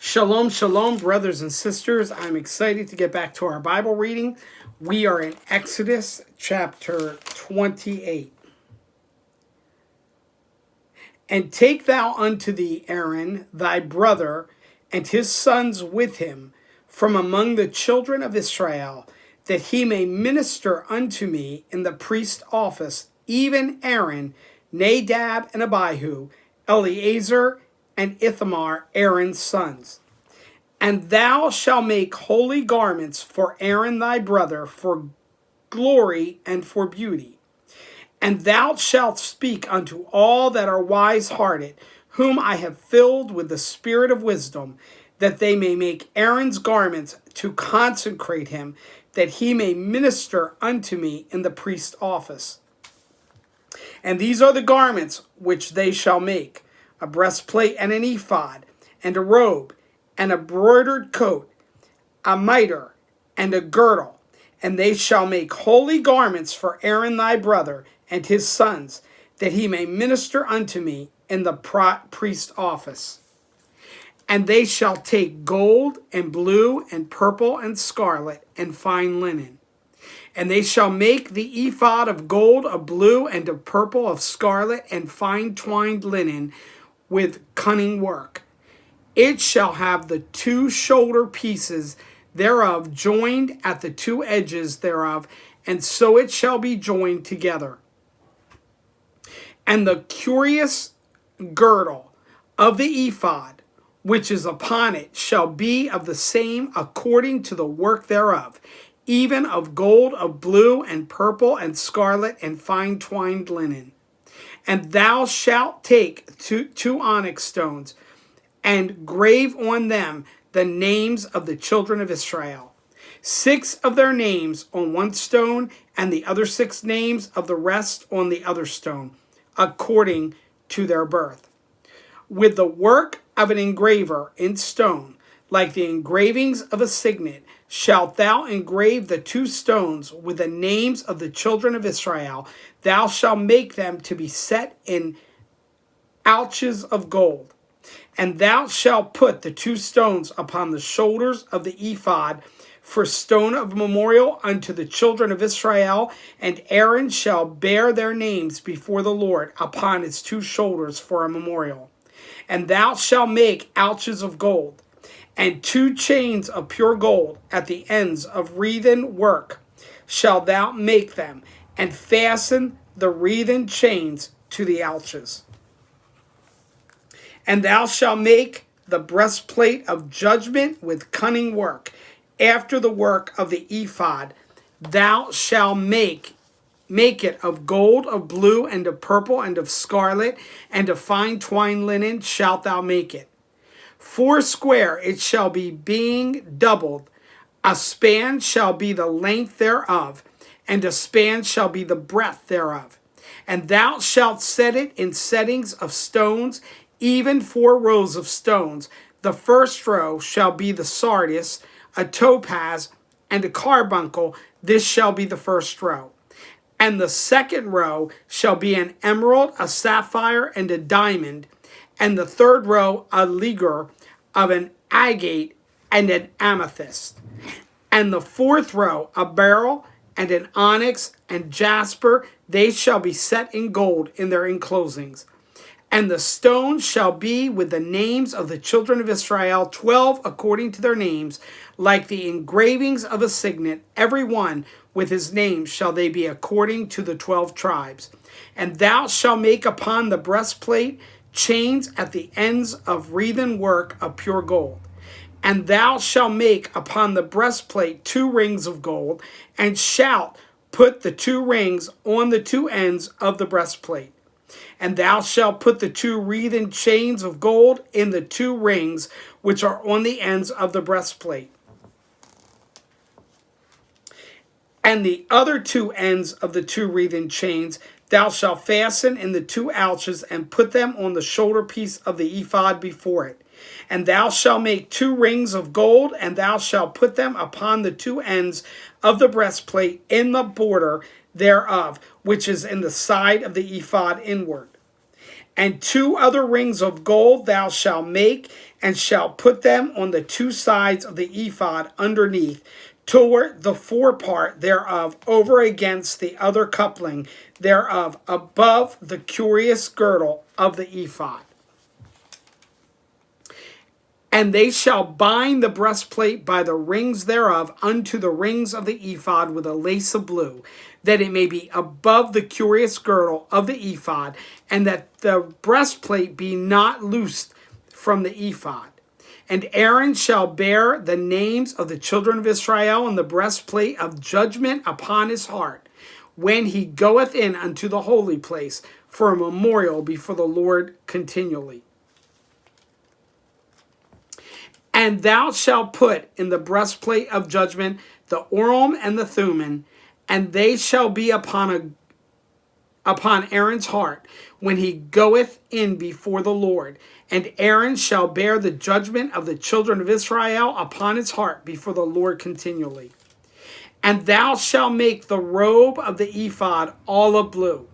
Shalom, shalom, brothers and sisters. I'm excited to get back to our Bible reading. We are in Exodus chapter 28. And take thou unto thee Aaron, thy brother, and his sons with him, from among the children of Israel, that he may minister unto me in the priest's office, even Aaron, Nadab, and Abihu, Eleazar, and Ithamar, Aaron's sons. And thou shalt make holy garments for Aaron thy brother, for glory and for beauty. And thou shalt speak unto all that are wise-hearted, whom I have filled with the spirit of wisdom, that they may make Aaron's garments to consecrate him, that he may minister unto me in the priest's office. And these are the garments which they shall make: a breastplate and an ephod, and a robe, and a broidered coat, a mitre, and a girdle. And they shall make holy garments for Aaron thy brother and his sons, that he may minister unto me in the priest's office. And they shall take gold and blue and purple and scarlet and fine linen. And they shall make the ephod of gold, of blue, and of purple, of scarlet, and fine twined linen with cunning work. It shall have the two shoulder pieces thereof joined at the two edges thereof, and so it shall be joined together. And the curious girdle of the ephod, which is upon it, shall be of the same according to the work thereof, even of gold, of blue, and purple, and scarlet, and fine twined linen. And thou shalt take two onyx stones, and grave on them the names of the children of Israel, 6 of their names on one stone, and the other 6 names of the rest on the other stone, according to their birth. With the work of an engraver in stone, like the engravings of a signet, shalt thou engrave the 2 stones with the names of the children of Israel. Thou shalt make them to be set in ouches of gold. And thou shalt put the 2 stones upon the shoulders of the ephod for stone of memorial unto the children of Israel, and Aaron shall bear their names before the Lord upon its 2 shoulders for a memorial. And thou shalt make ouches of gold, and 2 chains of pure gold at the ends of wreathen work shalt thou make them, and fasten the wreathen chains to the ouches. And thou shalt make the breastplate of judgment with cunning work, after the work of the ephod. Thou shalt make it of gold, of blue, and of purple, and of scarlet, and of fine twined linen shalt thou make it. 4 square it shall be, being doubled. A span shall be the length thereof, and a span shall be the breadth thereof. And thou shalt set it in settings of stones, even 4 rows of stones. The first row shall be the sardius, a topaz, and a carbuncle. This shall be the first row. And the second row shall be an emerald, a sapphire, and a diamond. And the third row a ligure of an agate and an amethyst. And the fourth row a beryl and an onyx and jasper. They shall be set in gold in their enclosings. And the stones shall be with the names of the children of Israel, 12 according to their names, like the engravings of a signet, every one with his name shall they be according to the 12 tribes. And thou shalt make upon the breastplate chains at the ends of wreathen work of pure gold. And thou shalt make upon the breastplate 2 rings of gold, and shalt put the 2 rings on the 2 ends of the breastplate. And thou shalt put the 2 wreathen chains of gold in the 2 rings which are on the ends of the breastplate. And the other 2 ends of the 2 wreathen chains thou shalt fasten in the 2 ouches, and put them on the shoulder piece of the ephod before it. And thou shalt make 2 rings of gold, and thou shalt put them upon the 2 ends of the breastplate in the border thereof, which is in the side of the ephod inward. And 2 other rings of gold thou shalt make, and shalt put them on the 2 sides of the ephod underneath, toward the forepart thereof, over against the other coupling thereof, above the curious girdle of the ephod. And they shall bind the breastplate by the rings thereof unto the rings of the ephod with a lace of blue, that it may be above the curious girdle of the ephod, and that the breastplate be not loosed from the ephod. And Aaron shall bear the names of the children of Israel on the breastplate of judgment upon his heart, when he goeth in unto the holy place, for a memorial before the Lord continually. And thou shalt put in the breastplate of judgment the Urim and the Thummim, and they shall be upon Aaron's heart when he goeth in before the Lord. And Aaron shall bear the judgment of the children of Israel upon his heart before the Lord continually. And thou shalt make the robe of the ephod olive blue,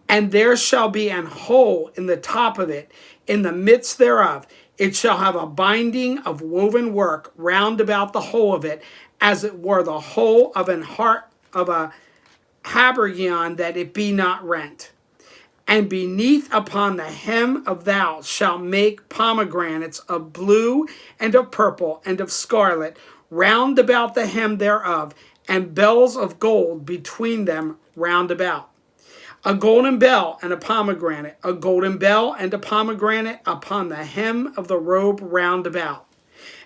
and there shall be an hole in the top of it, in the midst thereof. It shall have a binding of woven work round about the hole of it, as it were the hole of an heart of a habergeon, that it be not rent. And beneath upon the hem of thou shalt make pomegranates of blue and of purple and of scarlet round about the hem thereof, and bells of gold between them round about. A golden bell and a pomegranate, a golden bell and a pomegranate upon the hem of the robe round about.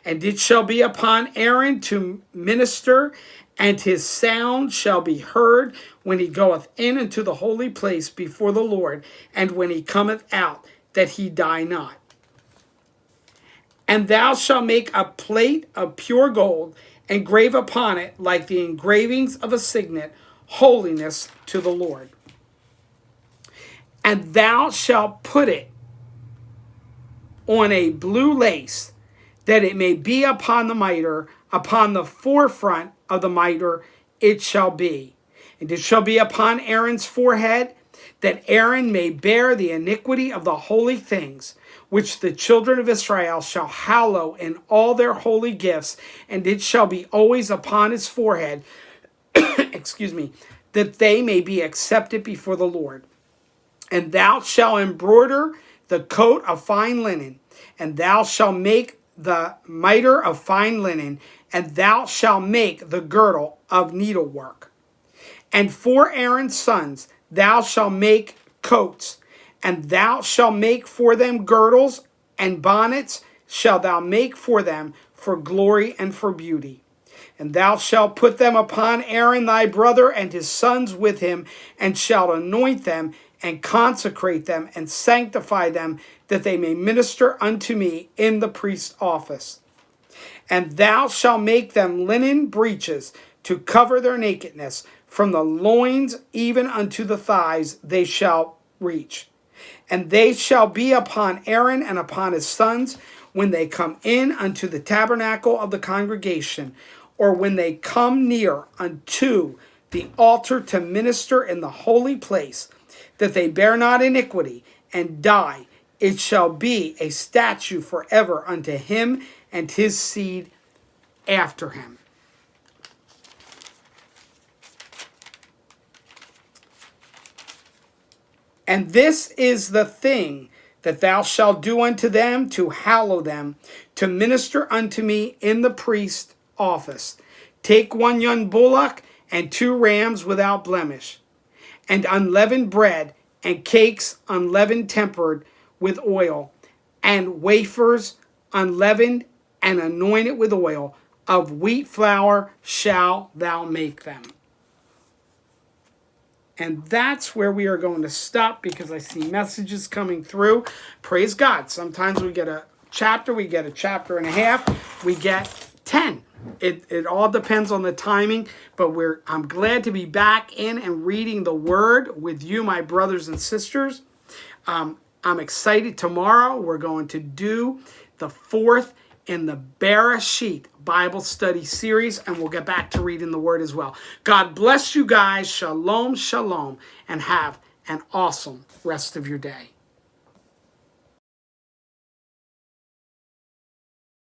And it shall be upon Aaron to minister, and his sound shall be heard when he goeth in into the holy place before the Lord, and when he cometh out, that he die not. And thou shalt make a plate of pure gold, and grave upon it, like the engravings of a signet, holiness to the Lord. And thou shalt put it on a blue lace, that it may be upon the mitre, upon the forefront of the mitre it shall be. And it shall be upon Aaron's forehead, that Aaron may bear the iniquity of the holy things, which the children of Israel shall hallow in all their holy gifts, and it shall be always upon his forehead, excuse me, that they may be accepted before the Lord. And thou shalt embroider the coat of fine linen, and thou shalt make the mitre of fine linen, and thou shalt make the girdle of needlework. And for Aaron's sons thou shalt make coats, and thou shalt make for them girdles, and bonnets shalt thou make for them, for glory and for beauty. And thou shalt put them upon Aaron thy brother and his sons with him, and shalt anoint them, and consecrate them, and sanctify them, that they may minister unto me in the priest's office. And thou shalt make them linen breeches to cover their nakedness, from the loins even unto the thighs they shall reach. And they shall be upon Aaron and upon his sons when they come in unto the tabernacle of the congregation, or when they come near unto the altar to minister in the holy place, that they bear not iniquity and die. It shall be a statute forever unto him and his seed after him. And this is the thing that thou shalt do unto them, to hallow them, to minister unto me in the priest's office. Take 1 young bullock and 2 rams without blemish, and unleavened bread, and cakes unleavened tempered with oil, and wafers unleavened and anointed with oil. Of wheat flour shalt thou make them. And that's where we are going to stop, because I see messages coming through. Praise God. Sometimes we get a chapter, we get a chapter and a half, we get 10. It all depends on the timing, but I'm glad to be back in and reading the Word with you, my brothers and sisters. I'm excited. Tomorrow we're going to do the 4th in the Bereshit Bible study series, and we'll get back to reading the Word as well. God bless you guys. Shalom, shalom, and have an awesome rest of your day.